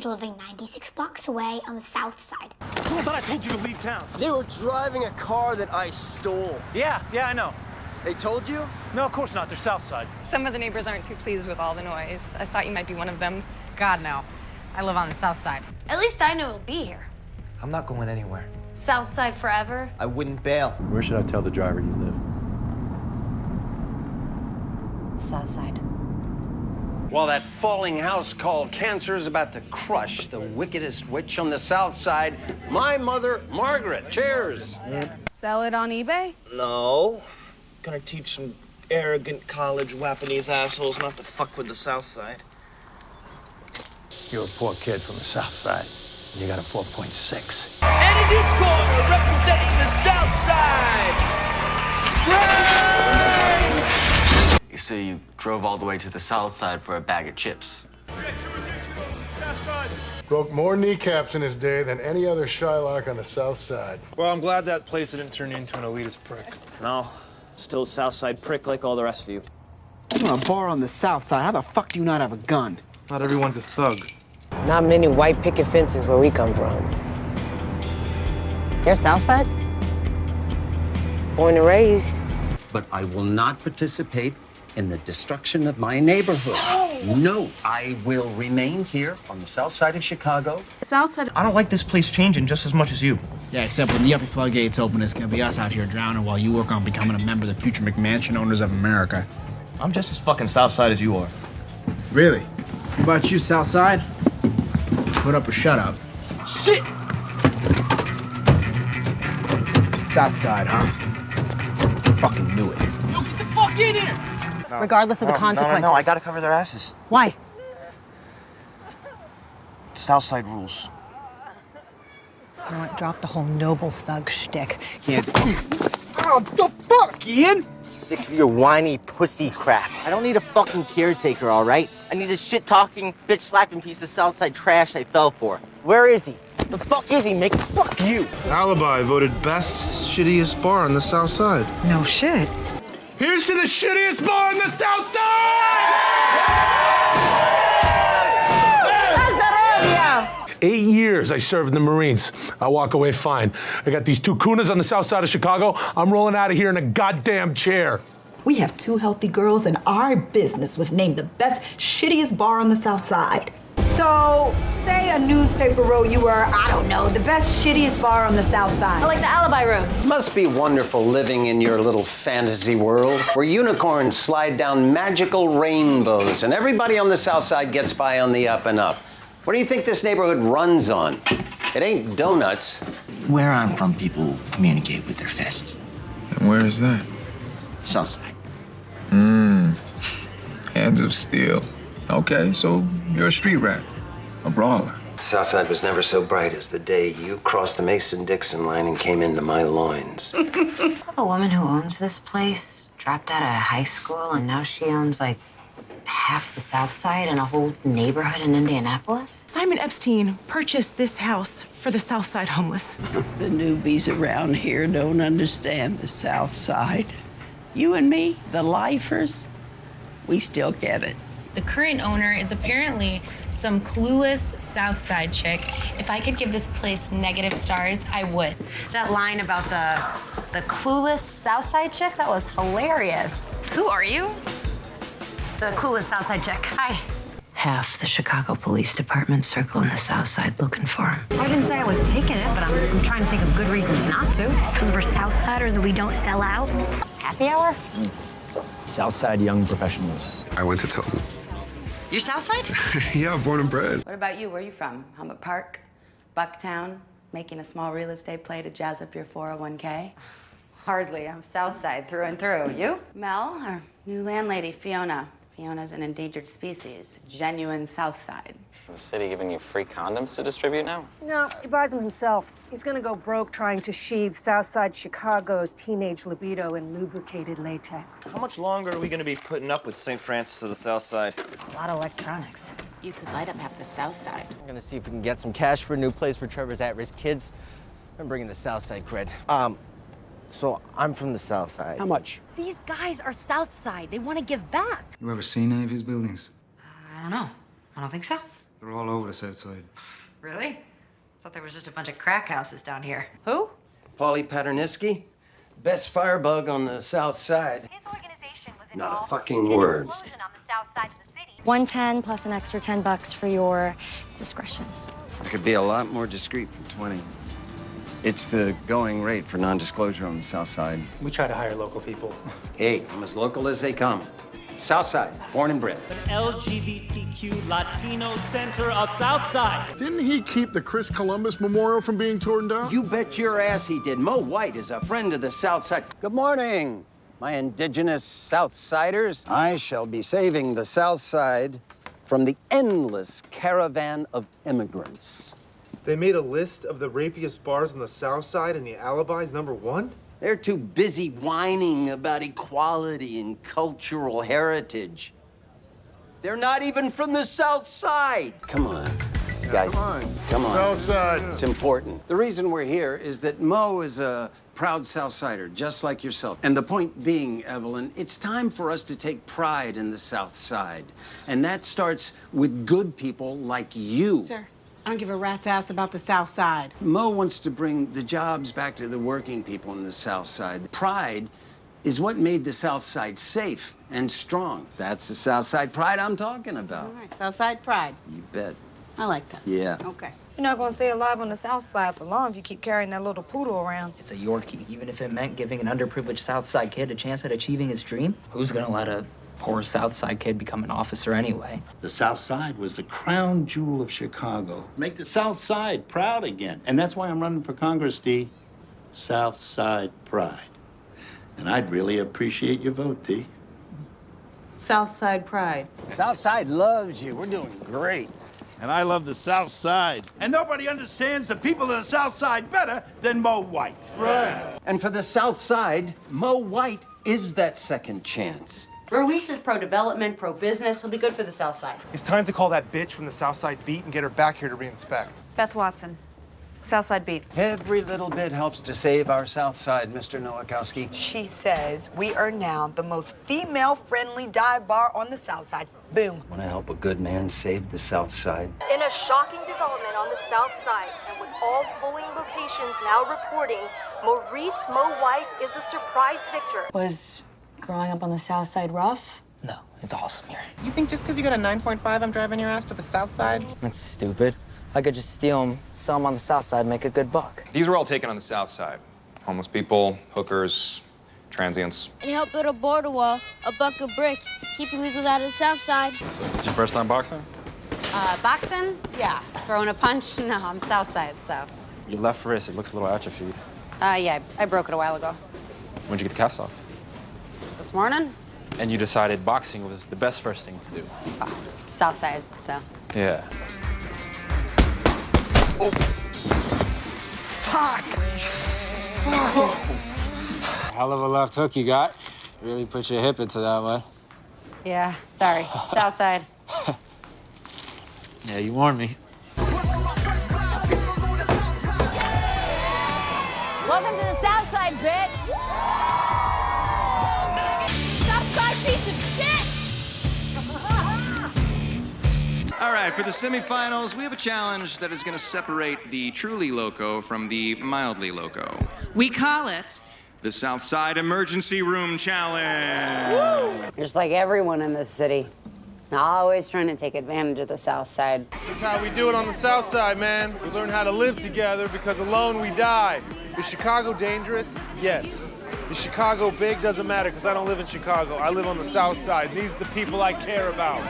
is living 96 blocks away on the south side. I thought I told you to leave town. They were driving a car that I stole. Yeah, I know. They told you? No, of course not. They're south side. Some of the neighbors aren't too pleased with all the noise. I thought you might be one of them. God, no. I live on the south side. At least I know it'll be here. I'm not going anywhere. South side forever. I wouldn't bail. Where should I tell the driver you live? South side. While that falling house called cancer is about to crush the wickedest witch on the south side, my mother, Margaret. Cheers. Sell it on eBay? No. Gonna teach some arrogant college Japanese assholes not to fuck with the south side. You're a poor kid from the south side. You got a 4.6. And in this corner, representing the south side, So you drove all the way to the south side for a bag of chips. Broke more kneecaps in his day than any other Shylock on the south side. Well, I'm glad that place didn't turn into an elitist prick. No, still south side prick like all the rest of you. You want a bar on the south side? How the fuck do you not have a gun? Not everyone's a thug. Not many white picket fences where we come from. You're south side? Born and raised. But I will not participate in the destruction of my neighborhood. No, I will remain here on the south side of Chicago. South side. I don't like this place changing just as much as you. Yeah, except when the uppy floodgates open, it's gonna be us out here drowning while you work on becoming a member of the future McMansion owners of America. I'm just as fucking south side as you are. Really? What about you, south side? Put up or shut up. Shit! South side, huh? Fucking knew it. Yo, get the fuck in here! No, Regardless of the consequences. No, I gotta cover their asses. Why? Southside rules. You know what? Drop the whole noble thug shtick. Can't. Oh, the fuck, Ian? Sick of your whiny pussy crap. I don't need a fucking caretaker, all right? I need a shit-talking, bitch-slapping piece of Southside trash I fell for. Where is he? The fuck is he, Mick? Fuck you. Alibi voted best shittiest bar on the south side. No shit. Here's to the shittiest bar on the south side! How's that area? 8 years I served in the Marines. I walk away fine. I got these two kunas on the south side of Chicago. I'm rolling out of here in a goddamn chair. We have two healthy girls, and our business was named the best, shittiest bar on the south side. So, say a newspaper wrote you were, I don't know, the best, shittiest bar on the south side. I like the alibi room. Must be wonderful living in your little fantasy world where unicorns slide down magical rainbows and everybody on the south side gets by on the up and up. What do you think this neighborhood runs on? It ain't donuts. Where I'm from, people communicate with their fists. And where is that? South side. Hands of steel. Okay, so you're a street rat. A brawler. The south side was never so bright as the day you crossed the Mason-Dixon line and came into my loins. The woman who owns this place dropped out of high school and now she owns like half the south side and a whole neighborhood in Indianapolis? Simon Epstein purchased this house for the south side homeless. The newbies around here don't understand the south side. You and me, the lifers, we still get it. The current owner is apparently some clueless south side chick. If I could give this place negative stars, I would. That line about the clueless south side chick, that was hilarious. Who are you? The clueless south side chick. Hi. Half the Chicago Police Department circling the south side looking for him. I didn't say I was taking it, but I'm trying to think of good reasons not to. Because we're Southsiders and we don't sell out. Happy hour? Southside young professionals. I went to Tilden. You're south side? Yeah, born and bred. What about you? Where are you from? Helmet Park? Bucktown? Making a small real estate play to jazz up your 401k? Hardly. I'm south side through and through. You? Mel, our new landlady, Fiona. Fiona's an endangered species, genuine south side. The city giving you free condoms to distribute now? No, he buys them himself. He's gonna go broke trying to sheathe Southside Chicago's teenage libido in lubricated latex. How much longer are we gonna be putting up with St. Francis of the south side? A lot of electronics. You could light up half the south side. I'm gonna see if we can get some cash for a new place for Trevor's at-risk kids. I'm bringing the south side cred. So I'm from the south side. How much? These guys are south side. They want to give back. You ever seen any of his buildings? I don't know. I don't think so. They're all over the south side. Really? Thought there was just a bunch of crack houses down here. Who? Paulie Paterniski, best firebug on the south side. Not a fucking word. 110 plus an extra $10 for your discretion. I could be a lot more discreet for 20. It's the going rate for non-disclosure on the south side. We try to hire local people. Hey, I'm as local as they come. South side, born and bred. LGBTQ Latino Center of Southside. Didn't he keep the Chris Columbus Memorial from being torn down? You bet your ass he did. Mo White is a friend of the South Side. Good morning, my indigenous Southsiders. I shall be saving the South Side from the endless caravan of immigrants. They made a list of the rapiest bars on the South Side and the alibi's #1? They're too busy whining about equality and cultural heritage. They're not even from the South Side. Come on, guys. Come on. South Side. It's important. The reason we're here is that Mo is a proud Southsider, just like yourself. And the point being, Evelyn, it's time for us to take pride in the South Side. And that starts with good people like you. Sir, I don't give a rat's ass about the South Side. Mo wants to bring the jobs back to the working people in the South Side. Pride is what made the South Side safe and strong. That's the South Side pride I'm talking about. All right, South Side pride. You bet. I like that. Yeah. Okay. You're not gonna stay alive on the South Side for long if you keep carrying that little poodle around. It's a Yorkie. Even if it meant giving an underprivileged South Side kid a chance at achieving his dream, who's gonna let a poor South Side kid become an officer anyway? The South Side was the crown jewel of Chicago. Make the South Side proud again. And that's why I'm running for Congress, D. South Side pride. And I'd really appreciate your vote, D. South Side pride. South Side loves you. We're doing great. And I love the South Side. And nobody understands the people of the South Side better than Mo White. Right. And for the South Side, Mo White is that second chance. Ruiz is pro-development, pro-business. He'll be good for the South Side. It's time to call that bitch from the South Side beat and get her back here to reinspect. Beth Watson, Southside Beat. Every little bit helps to save our South Side, Mr. Nowakowski. She says we are now the most female-friendly dive bar on the South Side. Boom. Want to help a good man save the South Side? In a shocking development on the South Side, and with all bullying locations now reporting, Maurice Mo White is a surprise victor. Was growing up on the South Side rough? No, it's awesome here. You think just because you got a 9.5, I'm driving your ass to the South Side? That's stupid. I could just steal them, sell them on the South Side, make a good buck. These were all taken on the south side. Homeless people, hookers, transients. And help build a border wall, a bucket of bricks, keep illegals out of the South Side. So is this your first time boxing? Boxing? Yeah. Throwing a punch? No, I'm South Side, so. Your left wrist, it looks a little atrophied. Yeah, I broke it a while ago. When'd you get the cast off? This morning? And you decided boxing was the best first thing to do. South Side, so. Yeah. Oh. Fuck! Oh. Hell of a left hook you got. Really put your hip into that one. Yeah, sorry. South Side. Yeah, you warned me. Welcome to the South Side, bitch! South Side piece of shit! All right, for the semifinals, we have a challenge that is going to separate the truly loco from the mildly loco. We call it the South Side Emergency Room Challenge. Just like everyone in this city. Always trying to take advantage of the South Side. This is how we do it on the South Side, man. We learn how to live together because alone we die. Is Chicago dangerous? Yes. Is Chicago big? Doesn't matter because I don't live in Chicago. I live on the South Side. These are the people I care about.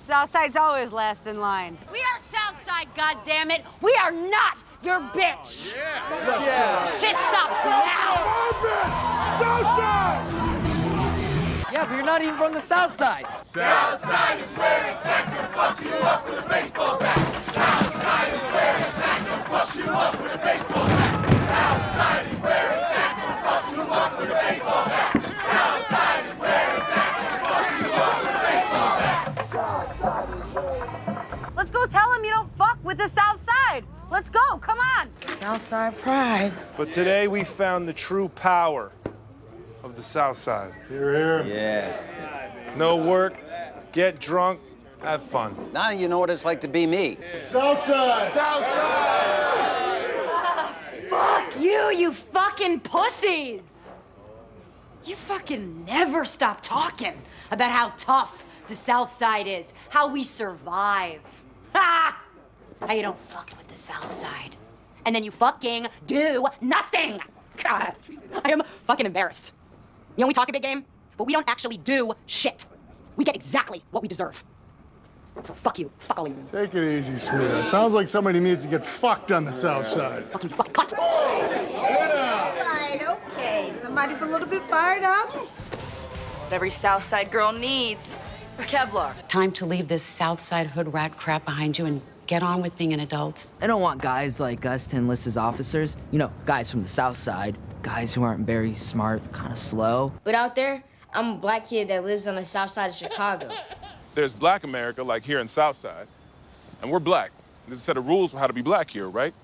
Southside's always last in line. We are Southside, goddammit! We are not your bitch! Yeah. Shit stops now! Southside! Yeah, but you're not even from the South Side. Southside is where it's at to fuck you up with a baseball bat. Southside is where it's at to fuck you up with a baseball bat. Southside is where it's at to fuck you up with a baseball bat. Southside is where it's at to fuck you up with a baseball bat. Let's go tell him you don't fuck with the South Side. Let's go, come on. South Side pride. But today we found the true power of the South Side. Here, here. Yeah. No work, get drunk, Have fun. Now you know what it's like to be me. Southside! Fuck you, you fucking pussies! You fucking never stop talking about how tough the South Side is, how we survive. Ha! How you don't fuck with the South Side. And then you fucking do nothing! God, I am fucking embarrassed. You know, we talk a big game, but we don't actually do shit. We get exactly what we deserve. So fuck you. Fuck all of you. Take it easy, sweetheart. Sounds like somebody needs to get fucked on the South Side. Fucking cunt. Right, okay. Somebody's a little bit fired up. What every Southside girl needs. Kevlar. Time to leave this Southside hood rat crap behind you and get on with being an adult. I don't want guys like us to enlist as officers. You know, guys from the South Side. Guys who aren't very smart, kind of slow. But out there, I'm a black kid that lives on the south side of Chicago. There's Black America, like here in Southside, and we're black. There's a set of rules for how to be black here, right?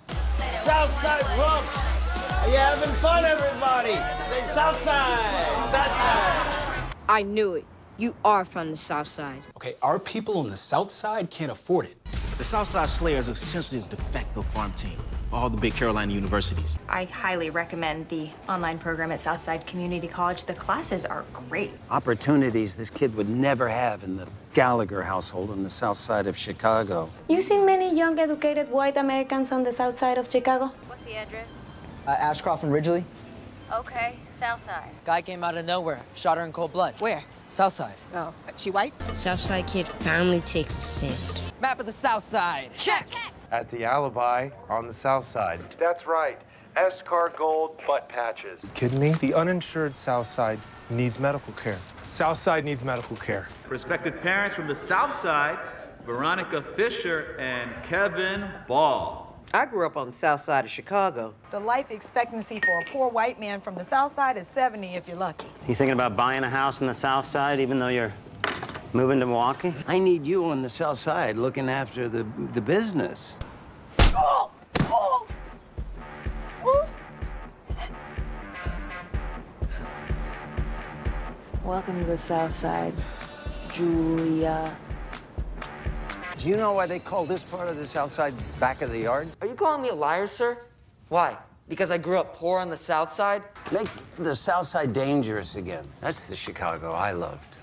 Southside rocks! Are you having fun, everybody? Say Southside! Southside! I knew it. You are from the south side. Okay, our people on the south side can't afford it. The Southside Slayers are essentially a de facto farm team for all the big Carolina universities. I highly recommend the online program at Southside Community College. The classes are great. Opportunities this kid would never have in the Gallagher household on the south side of Chicago. You seen many young, educated white Americans on the south side of Chicago? What's the address? Ashcroft and Ridgely. Okay, Southside. Guy came out of nowhere, shot her in cold blood. Where? Southside. Oh, she white? Southside kid finally takes a stand. Map of the South Side. Check. At the Alibi on the south side. That's right. S-Car Gold butt patches. You kidding me? The uninsured south side needs medical care. South side needs medical care. Prospective parents from the South Side, Veronica Fisher and Kevin Ball. I grew up on the south side of Chicago. The life expectancy for a poor white man from the South Side is 70 if you're lucky. You thinking about buying a house in the south side even though you're moving to Milwaukee? I need you on the south side looking after the business. Oh! Oh! Oh! Welcome to the South Side, Julia. Do you know why they call this part of the south side back of the yard? Are you calling me a liar, sir? Why? Because I grew up poor on the South Side? Make the south side dangerous again. That's the Chicago I loved.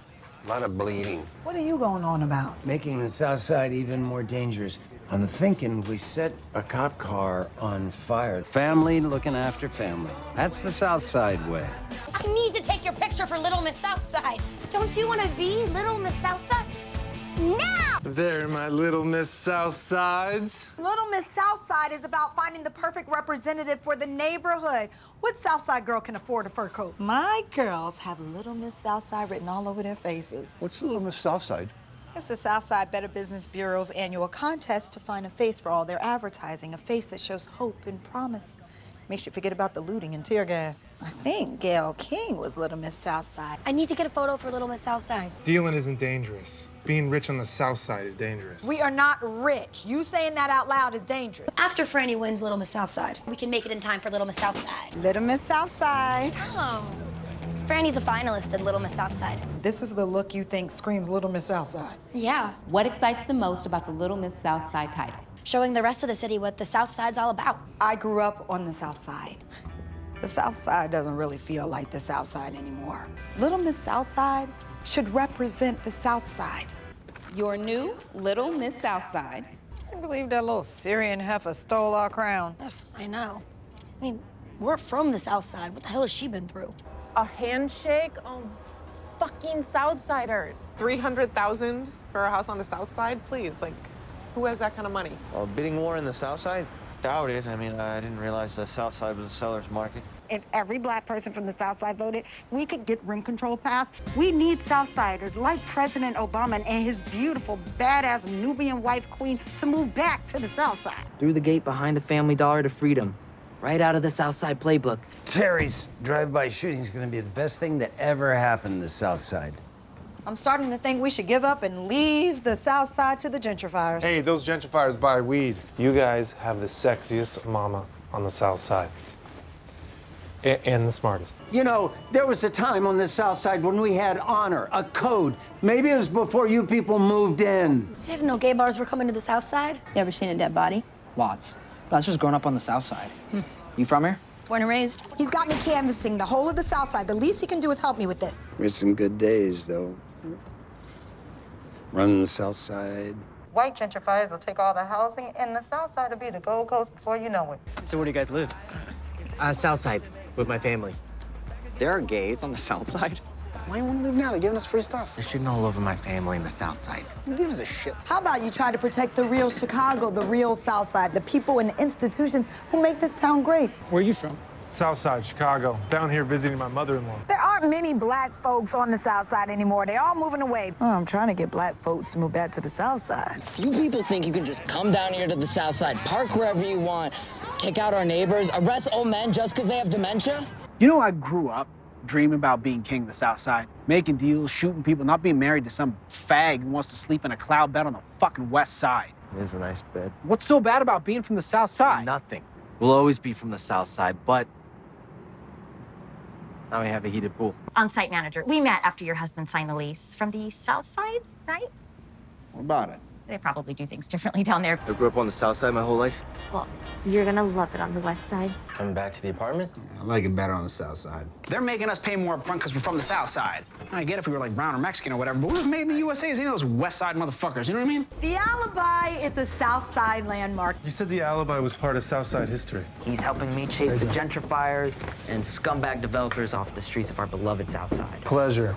A lot of bleeding. What are you going on about? Making the south side even more dangerous. I'm thinking we set a cop car on fire. Family looking after family. That's the south side way. I need to take your picture for Little Miss Southside. Don't you want to be Little Miss Southside? Now! There, my little Miss Southsides. Little Miss Southside is about finding the perfect representative for the neighborhood. What Southside girl can afford a fur coat? My girls have Little Miss Southside written all over their faces. What's the Little Miss Southside? It's the Southside Better Business Bureau's annual contest to find a face for all their advertising, a face that shows hope and promise. Makes you forget about the looting and tear gas. I think Gail King was Little Miss Southside. I need to get a photo for Little Miss Southside. Dealing isn't dangerous. Being rich on the south side is dangerous. We are not rich. You saying that out loud is dangerous. After Franny wins Little Miss Southside, we can make it in time for Little Miss Southside. Little Miss Southside. Oh. Franny's a finalist in Little Miss Southside. This is the look you think screams Little Miss Southside. Yeah. What excites the most about the Little Miss Southside title? Showing the rest of the city what the South Side's all about. I grew up on the South Side. The South Side doesn't really feel like the South Side anymore. Little Miss Southside should represent the South Side. Your new Little Miss Southside. I can't believe that little Syrian heifer stole our crown. I know. I mean, we're from the South Side. What the hell has she been through? A handshake? Oh, fucking Southsiders. 300,000 for a house on the South Side? Please, like, who has that kind of money? Well, bidding war in the South Side? Doubt it. I mean, I didn't realize the South Side was a seller's market. If every black person from the South Side voted, we could get rent control passed. We need Southsiders like President Obama and his beautiful, badass Nubian wife queen to move back to the South Side. Through the gate behind the Family Dollar to freedom. Right out of the South Side playbook. Terry's drive-by shooting is going to be the best thing that ever happened to the south side. I'm starting to think we should give up and leave the South Side to the gentrifiers. Hey, those gentrifiers buy weed. You guys have the sexiest mama on the south side. And the smartest. You know, there was a time on the South Side when we had honor, a code. Maybe it was before you people moved in. I didn't know gay bars were coming to the South Side. You ever seen a dead body? Lots. That's just growing up on the South Side. You from here? Born and raised. He's got me canvassing the whole of the South Side. The least he can do is help me with this. It's some good days, though. Running the South Side. White gentrifiers will take all the housing, and the South Side will be the Gold Coast before you know it. So where do you guys live? South Side, with my family. There are gays on the South Side? Why do you want to live now? They're giving us free stuff. They're shitting all over my family in the South Side. Who gives a shit? How about you try to protect the real Chicago, the real South Side, the people and institutions who make this town great? Where are you from? South Side, Chicago. Down here visiting my mother-in-law. There aren't many black folks on the South Side anymore. They're all moving away. Oh, I'm trying to get black folks to move back to the South Side. You people think you can just come down here to the South Side, park wherever you want, kick out our neighbors, arrest old men just because they have dementia? You know, I grew up dreaming about being king of the South Side, making deals, shooting people, not being married to some fag who wants to sleep in a cloud bed on the fucking West Side. It is a nice bed. What's so bad about being from the South Side? Nothing. We'll always be from the South Side, but now we have a heated pool. On-site manager, we met after your husband signed the lease. From the South Side, right? What about it? They probably do things differently down there. I grew up on the South Side my whole life. Well, you're gonna love it on the West Side. Coming back to the apartment? I like it better on the South Side. They're making us pay more up front because we're from the South Side. I get if we were like brown or Mexican or whatever, but we were made in the USA as any of those West Side motherfuckers, you know what I mean? The Alibi is a South Side landmark. You said the Alibi was part of South Side history. He's helping me chase the gentrifiers and scumbag developers off the streets of our beloved South Side. Pleasure.